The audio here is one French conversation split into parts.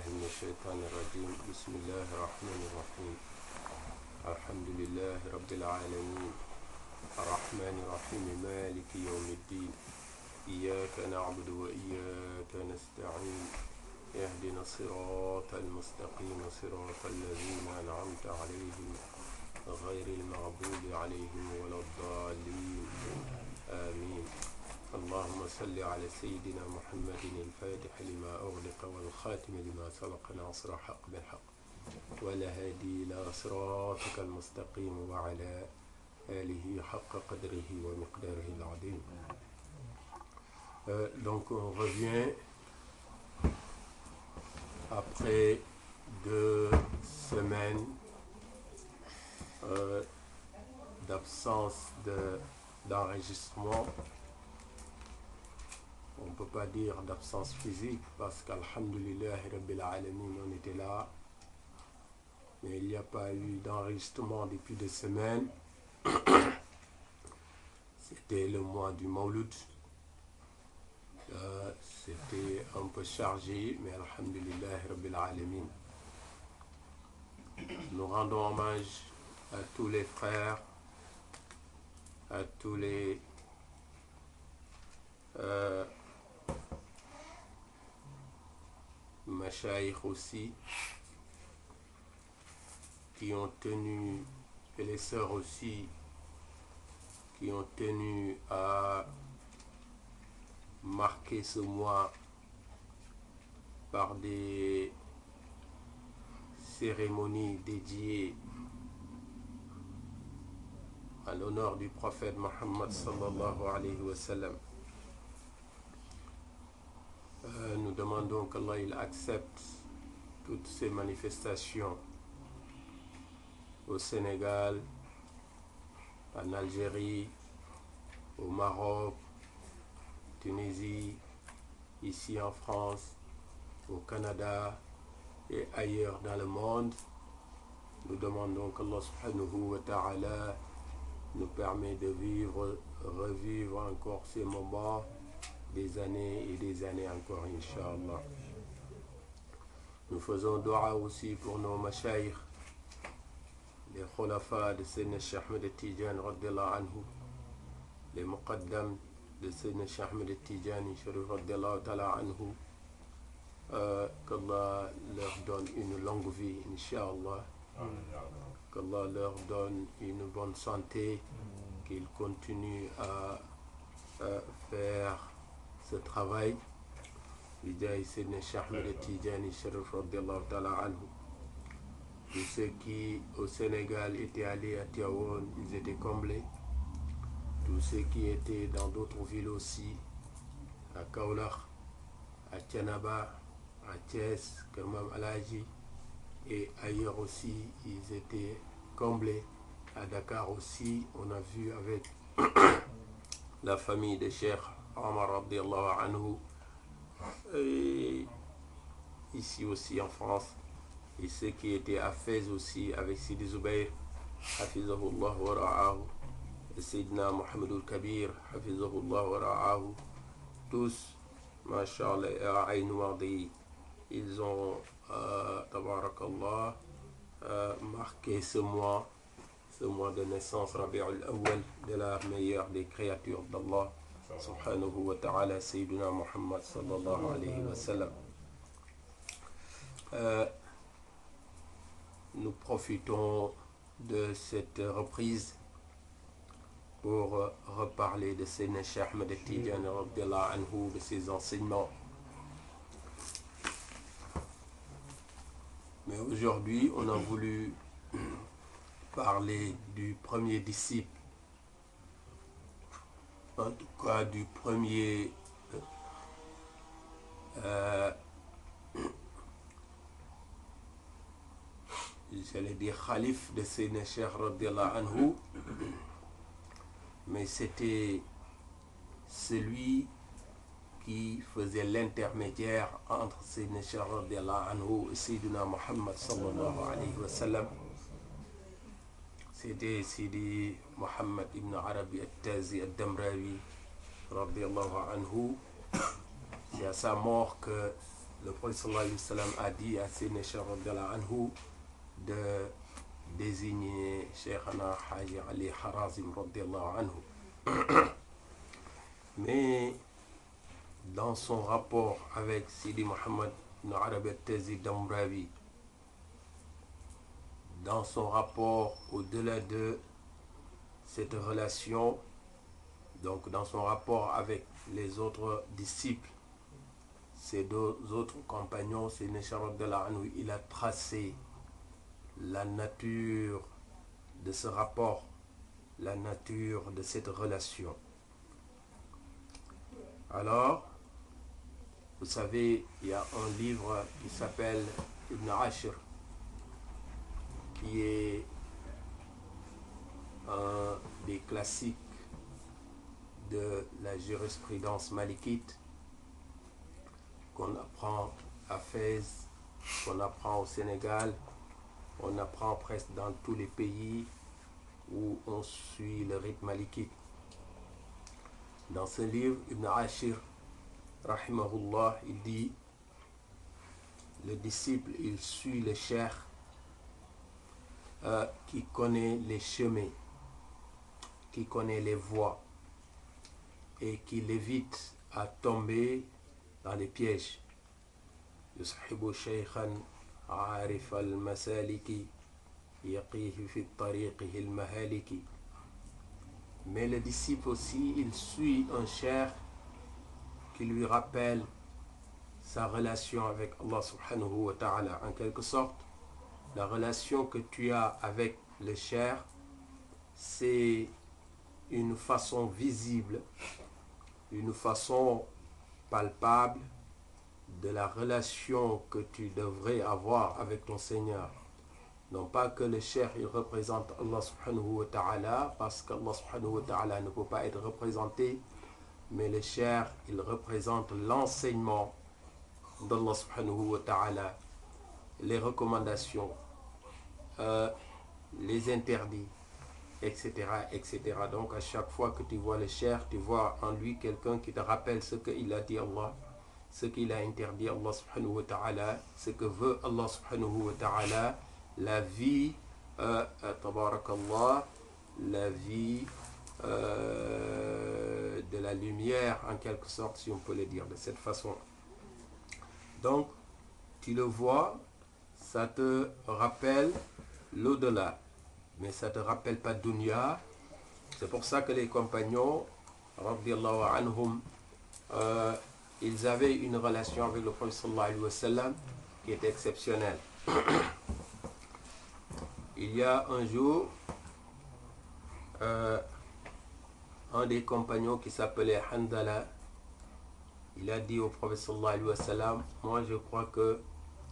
من الشيطان الرجيم. بسم الله الرحمن الرحيم. الحمد لله رب العالمين الرحمن الرحيم مالك يوم الدين. إياك نعبد وإياك نستعين. اهدنا الصراط المستقيم صراط الذين أنعمت عليهم غير المغضوب عليهم ولا الضالين. آمين. اللهم صل على سيدنا محمد الفاتح لما أغلق والخاتم لما سبق ناصر حق بالحق والهادي إلى صراطك المستقيم وعلى آله حق قدره ومقداره العظيم. Donc on revient après 2 semaines d'absence d'enregistrement. On ne peut pas dire d'absence physique parce qu'alhamdulillah Rabbil Alamin on était là, mais il n'y a pas eu d'enregistrement depuis 2 semaines. C'était le mois du Mawlud. C'était un peu chargé, mais alhamdulillah Rabbil Alamin. Nous rendons hommage à tous les frères, à tous les machaïkh aussi, qui ont tenu, et les sœurs aussi, qui ont tenu à marquer ce mois par des cérémonies dédiées à l'honneur du prophète Mohammed sallallahu alayhi wa sallam. Nous demandons qu'Allah il accepte toutes ces manifestations au Sénégal, en Algérie, au Maroc, Tunisie, ici en France, au Canada et ailleurs dans le monde. Nous demandons qu'Allah subhanahu wa ta'ala nous permet de revivre encore ces moments des années et des années encore, Inch'Allah. Nous faisons dua aussi pour nos mashayikh, les khulafa de Sayyidina Cheikh Ahmed Tidiane radiyallahu anhu, les muqaddam de Sayyidina Cheikh Ahmed Tidiane Sharif radiyallahu ta'ala anhu, qu'Allah leur donne une longue vie, Inch'Allah, qu'Allah leur donne une bonne santé, qu'ils continuent à faire ce travail. Bijaay Sayyidina Cheikh Ahmed Tidiane Sharif radiyallahu ta'ala anhu. Tous ceux qui au Sénégal étaient allés à Tivaouane, ils étaient comblés. Tous ceux qui étaient dans d'autres villes aussi, à Kaolack, à Thiénaba, à Thiès, Kër Mam Alhaji et ailleurs aussi, ils étaient comblés. À Dakar aussi, on a vu avec la famille de Cheikh Omar radiyallahu anhu, et ici aussi en France, et ceux qui étaient à Fès aussi avec Sidi Zoubair, hafizahullah wa ra'ahu, et Sayyidina Mohamedou Kabir, hafizahullah wa ra'ahu, tous, mashallah, et à Aïn Wadi, ils ont, tabarakallah, marqué ce mois de naissance, Rabi'ul Awwal, de la meilleure des créatures d'Allah subhanahu wa ta'ala, Sayyidina Muhammad sallallahu alayhi wa sallam. Nous profitons de cette reprise pour reparler de Sayyidina Cheikh Ahmed Tidiane radiyallahu anhu, de ses enseignements. Mais aujourd'hui, on a voulu parler du premier disciple, en tout cas du premier j'allais dire Khalif de Sayyidina Cheikh radiyallahu anhu, mais c'était celui qui faisait l'intermédiaire entre Sayyidina Cheikh radiyallahu anhu et Sayyidina Muhammad sallallahu alayhi wa sallam. C'était Sidi Muhammad ibn Arabi al-Tazi al-Damrawi radiyallahu anhu. C'est à sa mort que le prophète sallallahu alayhi wa sallam a dit à Sayyidina Cheikh radiyallahu anhu de désigner Cheikhana Haji Ali Harazim radiyallahu anhu. Mais dans son rapport avec Sidi Mohammed ibn Arabi al-Tazi Damrawi, dans son rapport au-delà de cette relation, donc dans son rapport avec les autres disciples, ces deux autres compagnons, c'est il a tracé la nature de ce rapport, la nature de cette relation. Alors, vous savez, il y a un livre qui s'appelle Ibn Ashir, qui est un des classiques de la jurisprudence malikite qu'on apprend à Fès, qu'on apprend au Sénégal, on apprend presque dans tous les pays où on suit le rythme malikite. Dans ce livre, Ibn Ashir, rahimahullah, il dit, le disciple, il suit le cheikh qui connaît les chemins, qui connaît les voies et qui l'évite à tomber dans les pièges. يصحب شيخا عارف المسالك يقيه في طريقه المهالك. Mais le disciple aussi, il suit un cheikh qui lui rappelle sa relation avec Allah subhanahu wa ta'ala. En quelque sorte, la relation que tu as avec le cheikh, c'est une façon visible, une façon palpable de la relation que tu devrais avoir avec ton Seigneur. Non pas que le cheikh il représente Allah subhanahu wa ta'ala, parce qu'Allah subhanahu wa ta'ala ne peut pas être représenté, mais le cheikh il représente l'enseignement d'Allah subhanahu wa ta'ala, les recommandations, les interdits, etc., etc. Donc à chaque fois que tu vois le cheikh, tu vois en lui quelqu'un qui te rappelle ce qu'il a dit Allah, ce qu'il a interdit Allah subhanahu wa ta'ala, ce que veut Allah subhanahu wa ta'ala, la vie, tabarakallah, la vie de la lumière en quelque sorte, si on peut le dire de cette façon. Donc, tu le vois, ça te rappelle l'au-delà, mais ça ne te rappelle pas dunya. C'est pour ça que les compagnons, radiyallahu anhum, ils avaient une relation avec le prophète sallallahu alayhi wa sallam qui est exceptionnelle. Il y a un jour, un des compagnons qui s'appelait Hanzala, il a dit au prophète sallallahu alayhi wa sallam, moi je crois que,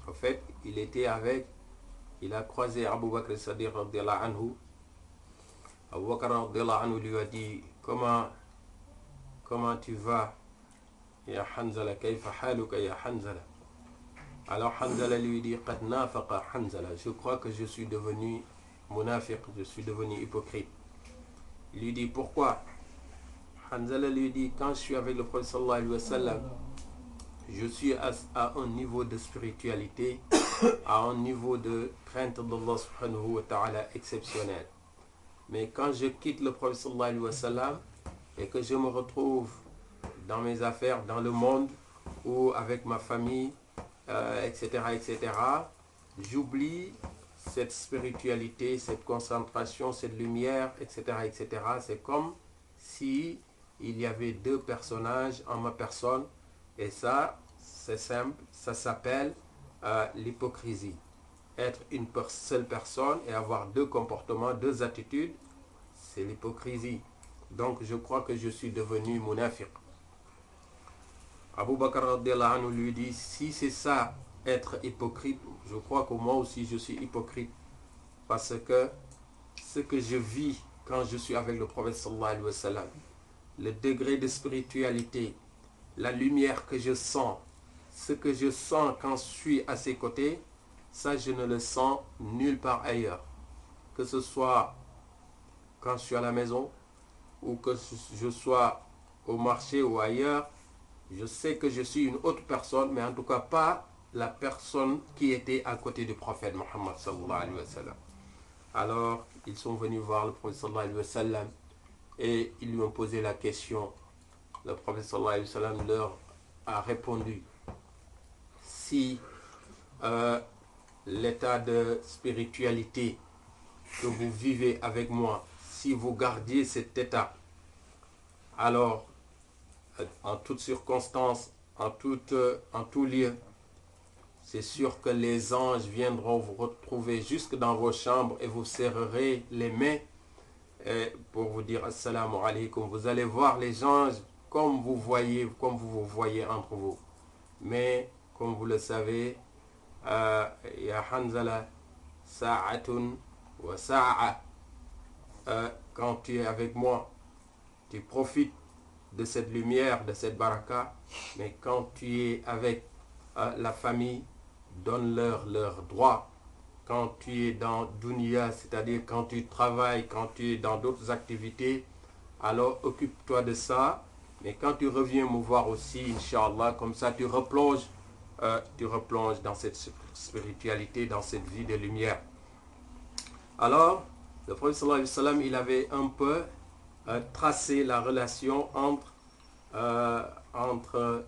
en fait, il a croisé Abu Bakr as-Siddiq radiyallahu anhu. Abu Bakr radiyallahu anhu lui a dit, comment tu vas, ya Hanzala, kayfa haluka ya Hanzala. Alors Hanzala lui dit, qad nafaqa Hanzala, je crois que je suis devenu munafiq, je suis devenu hypocrite. Il lui dit, pourquoi? Hanzala lui dit, quand je suis avec le prophète sallallahu alayhi wa sallam, je suis à un niveau de spiritualité, à un niveau de crainte d'Allah subhanahu wa ta'ala exceptionnel. Mais quand je quitte le prophète sallallahu alayhi wa sallam et que je me retrouve dans mes affaires, dans le monde ou avec ma famille, etc., etc., j'oublie cette spiritualité, cette concentration, cette lumière, etc., etc. C'est comme si il y avait deux personnages en ma personne, et ça, c'est simple, ça s'appelle l'hypocrisie. Être une seule personne et avoir deux comportements, deux attitudes, c'est l'hypocrisie. Donc je crois que je suis devenu munafiq. Abu Bakr radiyallahu anhu lui dit, si c'est ça, être hypocrite, je crois que moi aussi je suis hypocrite. Parce que ce que je vis quand je suis avec le prophète sallallahu alayhi wa sallam, le degré de spiritualité, la lumière que je sens, ce que je sens quand je suis à ses côtés, ça je ne le sens nulle part ailleurs. Que ce soit quand je suis à la maison ou que je sois au marché ou ailleurs, je sais que je suis une autre personne, mais en tout cas pas la personne qui était à côté du prophète Mohammed sallallahu alayhi wa sallam. Alors, ils sont venus voir le prophète sallallahu alayhi wa sallam et ils lui ont posé la question. Le prophète sallallahu alayhi wa sallam leur a répondu: si l'état de spiritualité que vous vivez avec moi, si vous gardiez cet état, alors en toutes circonstances, en tout lieu, c'est sûr que les anges viendront vous retrouver jusque dans vos chambres et vous serrerez les mains pour vous dire assalamu alaikum. Vous allez voir les anges comme vous vous voyez entre vous. Mais comme vous le savez, ya Hanzala, sa'atun wa sa'a. Quand tu es avec moi, tu profites de cette lumière, de cette baraka, mais quand tu es avec la famille, donne-leur leurs droits. Quand tu es dans dunya, c'est-à-dire quand tu travailles, quand tu es dans d'autres activités, alors occupe-toi de ça. Mais quand tu reviens me voir aussi, Inch'Allah, comme ça tu replonges dans cette spiritualité, dans cette vie de lumière. Alors, le prophète sallallahu alayhi wa sallam, il avait un peu tracé la relation entre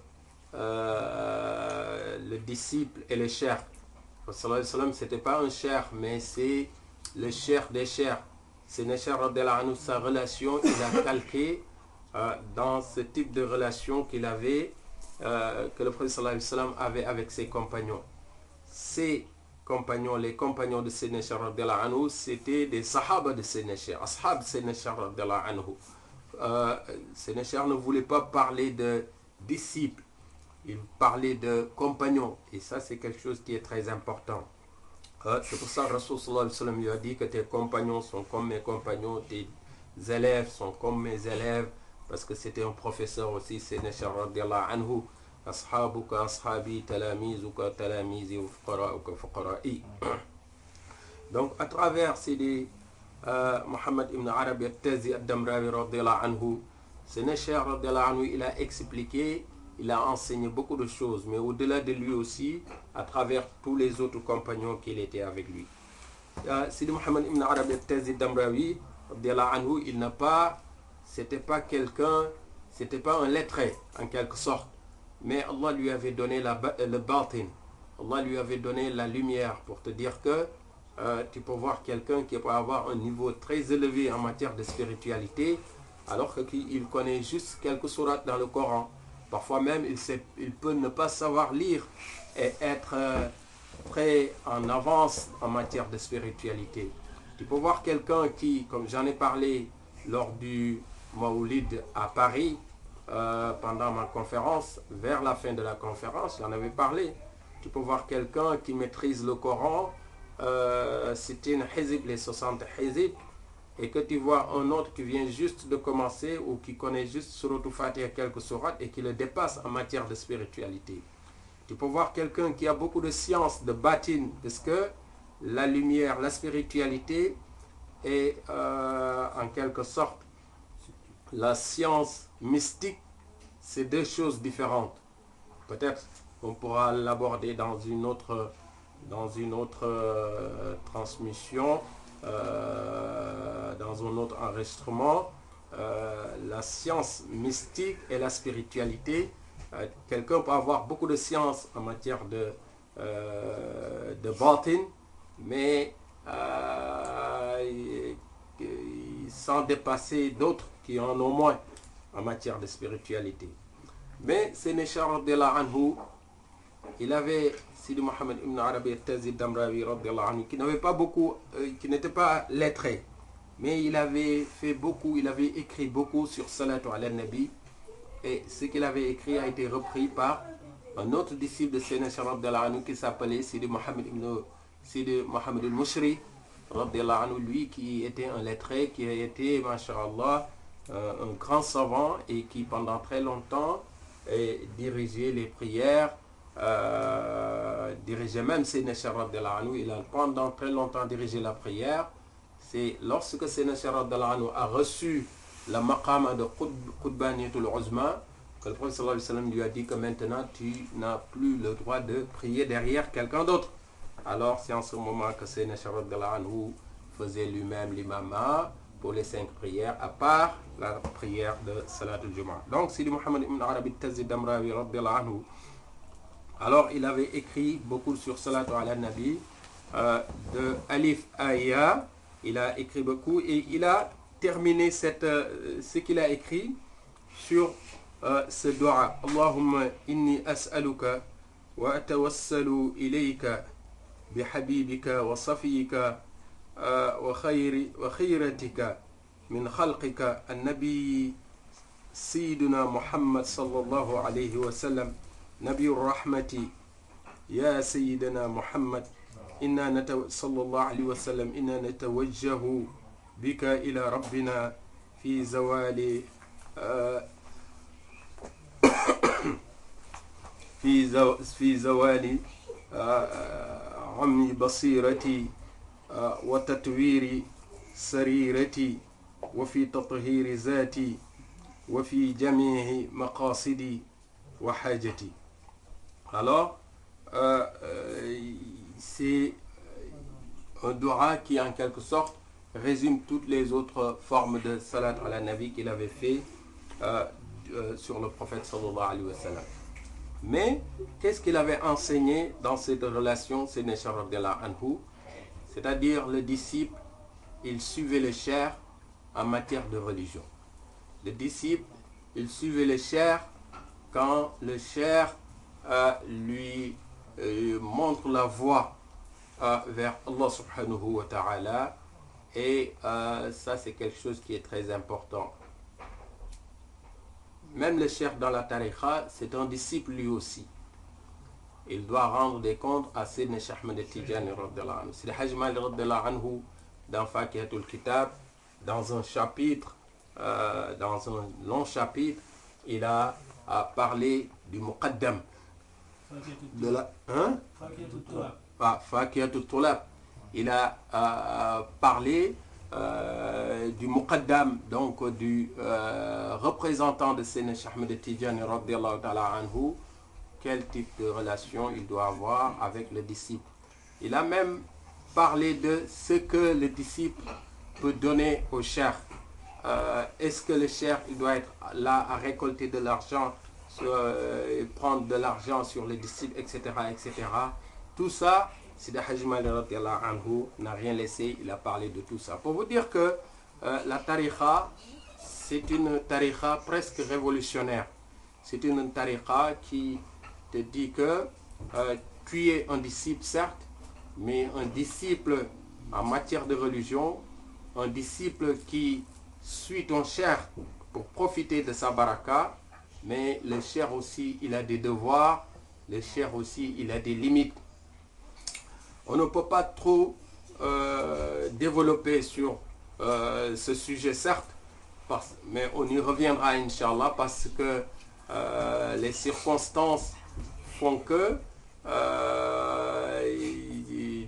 le disciple et le cheikh. Le prophète sallallahu alayhi wa sallam, ce n'était pas un cheikh, mais c'est le cheikh des cheikhs. C'est Necher radhiyallahu anhu, sa relation, il a calqué dans ce type de relation qu'il avait, que le prophète sallallahu alayhi wa sallam avait avec ses compagnons. Ses compagnons, les compagnons de Sénécher radhiyallahu anhu, c'était des sahaba de Sénécher, ashab de Sénécher radhiyallahu anhu. Sénécher ne voulait pas parler de disciples, il parlait de compagnons, et ça c'est quelque chose qui est très important. C'est pour ça que Rasul sallallahu alayhi wa sallam lui a dit que tes compagnons sont comme mes compagnons, tes élèves sont comme mes élèves, parce que c'était un professeur aussi, Sénécher radhiyallahu anhu. Ashabuka ashabi, talamizuka talamizi, fuqara'uka fuqara'i. Donc à travers Sidi Mohammed ibn Arabi al-Tazi al-Damrawi radhiyallahu anhu, Sénécher radhiyallahu anhu, il a expliqué, il a enseigné beaucoup de choses, mais au-delà de lui aussi, à travers tous les autres compagnons qu'il était avec lui. Sidi Mohammed ibn Arabi al-Tazi al-Damrawi radhiyallahu anhu, il n'a pas, c'était pas quelqu'un, c'était pas un lettré en quelque sorte. Mais Allah lui avait donné le batin, Allah lui avait donné la lumière pour te dire que tu peux voir quelqu'un qui peut avoir un niveau très élevé en matière de spiritualité, alors qu'il connaît juste quelques sourates dans le Coran. Parfois même, il peut ne pas savoir lire et être très en avance en matière de spiritualité. Tu peux voir quelqu'un qui, comme j'en ai parlé lors du Maoulid à Paris, pendant ma conférence, vers la fin de la conférence, j'en avais parlé. Tu peux voir quelqu'un qui maîtrise le Coran, c'était une hizib, les 60 hizib, et que tu vois un autre qui vient juste de commencer ou qui connaît juste Surat al-Fatiha, quelques sourates, et qui le dépasse en matière de spiritualité. Tu peux voir quelqu'un qui a beaucoup de science, de batin, parce que la lumière, la spiritualité est en quelque sorte la science mystique, c'est deux choses différentes. Peut-être on pourra l'aborder dans une autre transmission, dans un autre enregistrement. La science mystique et la spiritualité. Quelqu'un peut avoir beaucoup de science en matière de batin, mais sans dépasser d'autres qui en ont moins en matière de spiritualité. Mais Sénécher radhiyallahu anhu, il avait Sidi Mohammed ibn Arabi al-Tazi al-Damrawi radhiyallahu anhu, qui n'avait pas beaucoup, qui n'était pas lettré, mais il avait fait beaucoup, il avait écrit beaucoup sur Salatu ala Nabi, et ce qu'il avait écrit a été repris par un autre disciple de Sénécher radhiyallahu anhu qui s'appelait Sidi Mohammed al-Mushri radhiyallahu anhu, lui qui était un lettré, qui a été, masha'Allah, un grand savant et qui pendant très longtemps dirigeait les prières, dirigeait même Sénécher radhiyallahu anhu. Il a pendant très longtemps dirigé la prière. C'est lorsque Sénécher radhiyallahu anhu a reçu la maqama de Qutbaniyatul Uzma que Le prophète sallallahu alayhi wa sallam lui a dit que maintenant tu n'as plus le droit de prier derrière quelqu'un d'autre. Alors c'est en ce moment que Sayyidina Cheikh radhiyallahu anhu faisait lui-même l'imama pour les 5 prières, à part la prière de Salat al-Jumu'ah. Donc Sidi Muhammad ibn Arabi al-Tazi Damrawi radhiyallahu anhu, alors il avait écrit beaucoup sur Salatu ala Nabi, de Alif Aya, il a écrit beaucoup et il a terminé ce qu'il a écrit sur ce dua. Allahumma inni as'aluka wa atawassalu ilayka bihabibika wa safiyika wa khayratika min khalqika an-nabi sayyiduna Muhammad sallallahu alayhi wa sallam nabiyur rahmati ya sayyidina Muhammad inna sallallahu alayhi wa sallam inna natawajjahu bika ila rabbina fi zawali في زوال عمي بصيرتي وتطوير سريرتي وفي تطهير ذاتي وفي جميع مقاصدي وحاجتي. Alors, c'est un dua qui en quelque sorte résume toutes les autres formes de salat ala nabi qu'il avait fait sur le prophète sallallahu alayhi wa sallam. Mais qu'est-ce qu'il avait enseigné dans cette relation, c'est-à-dire le disciple, il suivait le cheikh en matière de religion. Le disciple, il suivait le cheikh quand le cheikh lui montre la voie vers Allah subhanahu wa ta'ala, et ça c'est quelque chose qui est très important. Même le cheikh dans la tariqa, c'est un disciple lui aussi. Il doit rendre des comptes à Sayyidina Cheikh Ahmed Tijani radhiyallahu anhu. Sidi Hajj Malik radhiyallahu anhu, dans Fakihatul Kitab, dans un chapitre, dans un long chapitre, il a parlé du muqaddam. De la, hein? Fakihatul Tulab. Il a parlé du muqaddam, donc du représentant de Sayyidina Cheikh Ahmed Tijani radhiyallahu ta'ala anhu, quel type de relation il doit avoir avec le disciple. Il a même parlé de ce que le disciple peut donner au cheikh. Est-ce que le cheikh il doit être là à récolter de l'argent, prendre de l'argent sur les disciples, etc., etc. Tout ça, Sidi Hajj Malik radhiyallahu anhu n'a rien laissé, il a parlé de tout ça. Pour vous dire que la tariqa, c'est une tariqa presque révolutionnaire. C'est une tariqa qui te dit que tu es un disciple, certes, mais un disciple en matière de religion, un disciple qui suit ton cheikh pour profiter de sa baraka, mais le cheikh aussi, il a des devoirs, le cheikh aussi, il a des limites. On ne peut pas trop développer sur ce sujet, certes, mais on y reviendra, Inch'Allah, parce que les circonstances font que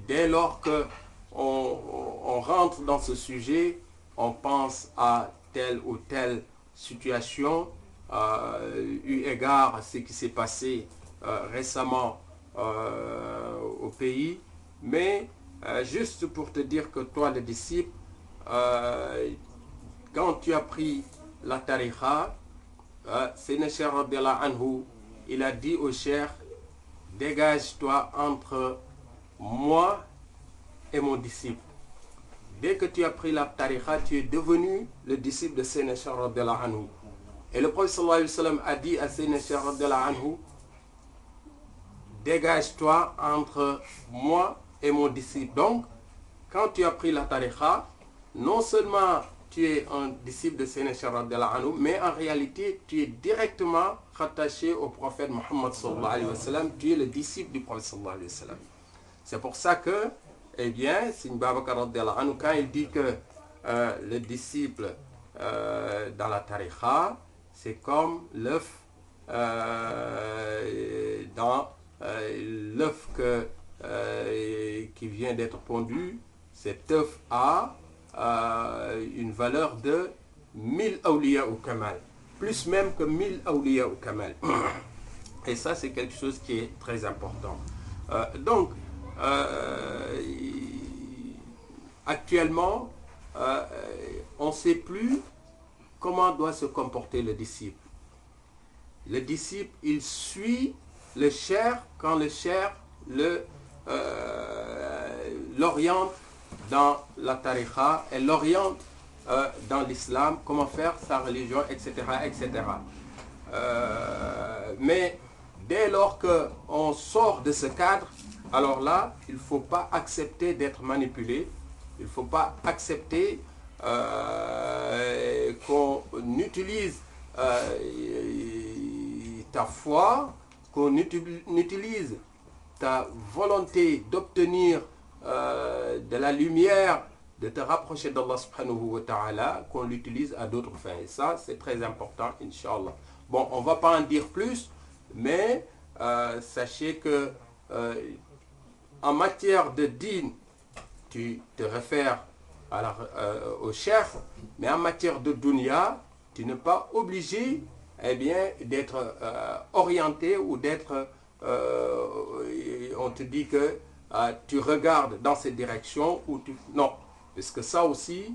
dès lors qu'on rentre dans ce sujet, on pense à telle ou telle situation, eu égard à ce qui s'est passé récemment au pays. Mais juste pour te dire que toi, le disciple, quand tu as pris la tariqa, Sayyidina Cheikh radhiyallahu anhu, il a dit au cheikh, dégage-toi entre moi et mon disciple. Dès que tu as pris la tariqa, tu es devenu le disciple de Sayyidina Cheikh radhiyallahu anhu. Et le prophète sallallahu alayhi wa sallam a dit à Sayyidina Cheikh radhiyallahu anhu, dégage-toi entre moi et mon disciple. Donc, quand tu as pris la tariqa, non seulement tu es un disciple de Sayyidina Cheikh radhiyallahu anhu, mais en réalité, tu es directement rattaché au prophète Muhammad sallallahu alayhi wa sallam. Tu es le disciple du prophète sallallahu alayhi wa sallam. C'est pour ça que, eh bien, Sëñ Babacar radhiyallahu anhu, quand il dit que le disciple dans la tariqa, c'est comme l'œuf dans l'œuf qui vient d'être pondu. Cet œuf a une valeur de 1000 awliya ou kamal. plus même que 1000 awliya ou kamal. Et ça, c'est quelque chose qui est très important. Donc, actuellement, on ne sait plus comment doit se comporter le disciple. Le disciple, il suit le cheikh quand le cheikh l'oriente dans la tariqa et l'oriente dans l'islam, comment faire sa religion, etc. etc. Mais dès lors qu'on sort de ce cadre, alors là, il ne faut pas accepter d'être manipulé, il ne faut pas accepter qu'on utilise ta foi, qu'on utilise ta volonté d'obtenir de la lumière, de te rapprocher d'Allah subhanahu wa ta'ala, qu'on l'utilise à d'autres fins. Et ça, c'est très important, Inch'Allah. Bon, on ne va pas en dire plus, mais sachez que en matière de dîn, tu te réfères au cheikh, mais en matière de dunya, tu n'es pas obligé d'être orienté ou d'être... on te dit que tu regardes dans cette direction ou tu... Non, parce que ça aussi,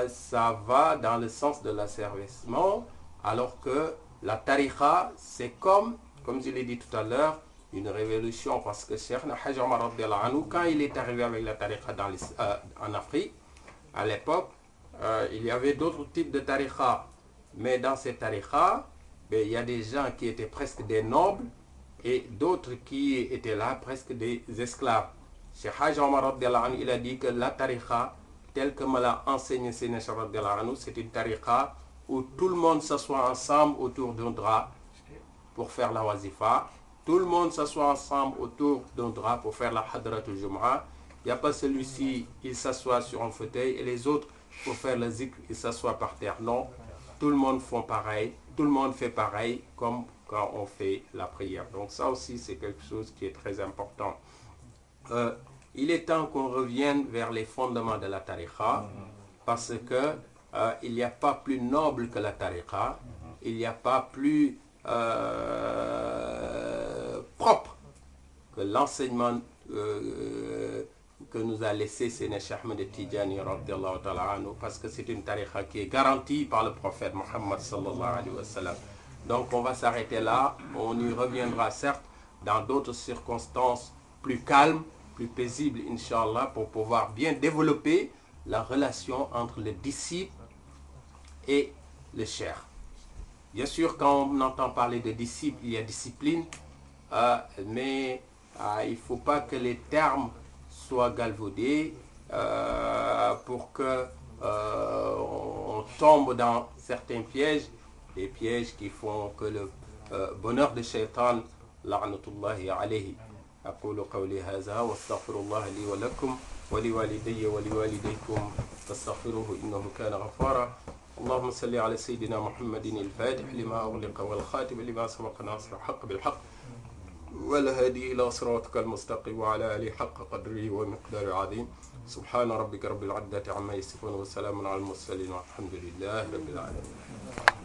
ça va dans le sens de l'asservissement, alors que la tariqa, c'est comme je l'ai dit tout à l'heure, une révolution, parce que Cheikh Hajj Omar radiyallahu anhu, quand il est arrivé avec la tariqa en Afrique, à l'époque, il y avait d'autres types de tariqa, mais dans ces tariqa, il y a des gens qui étaient presque des nobles et d'autres qui étaient là presque des esclaves. Cheikh Hajj Omar radiyallahu anhu, il a dit que la tariqa, telle que me l'a enseigné Seyna Cheikh radiyallahu anhu, c'est une tariqa où tout le monde s'assoit ensemble autour d'un drap pour faire la wazifa. Tout le monde s'assoit ensemble autour d'un drap pour faire la hadratul jum'a. Il n'y a pas celui-ci, il s'assoit sur un fauteuil et les autres, pour faire le zikr, ils s'assoient par terre. Non, tout le monde fait pareil. Tout le monde fait pareil comme quand on fait la prière. Donc ça aussi, c'est quelque chose qui est très important. Il est temps qu'on revienne vers les fondements de la tariqa, parce que il n'y a pas plus noble que la tariqa, il n'y a pas plus propre que l'enseignement que nous a laissé Seyna Cheikh Ahmed Tidjani radiyallahu ta'ala anhu, parce que c'est une tariqa qui est garantie par le prophète Mohammed sallallahu alayhi wa sallam. Donc on va s'arrêter là, on y reviendra certes dans d'autres circonstances plus calmes, plus paisibles, Inch'Allah, pour pouvoir bien développer la relation entre le disciple et le cheikh. Bien sûr, quand on entend parler de disciple, il y a discipline, mais il ne faut pas que les termes soient galvaudés pour que on tombe dans certains pièges, des pièges qui font que le bonheur de shaitan, la'natullahi alayhi. أقول قولي هذا واستغفر الله لي ولكم ولوالدي ولوالديكم فاستغفروه إنه كان غفارا. اللهم صل على سيدنا محمد الفاتح لما أغلق والخاتم لما سبق ناصر الحق بالحق والهادي إلى صراطك المستقيم وعلى آله حق قدره ومقداره العظيم. سبحان ربك رب العزة عما يصفون وسلام على المرسلين والحمد لله رب العالمين.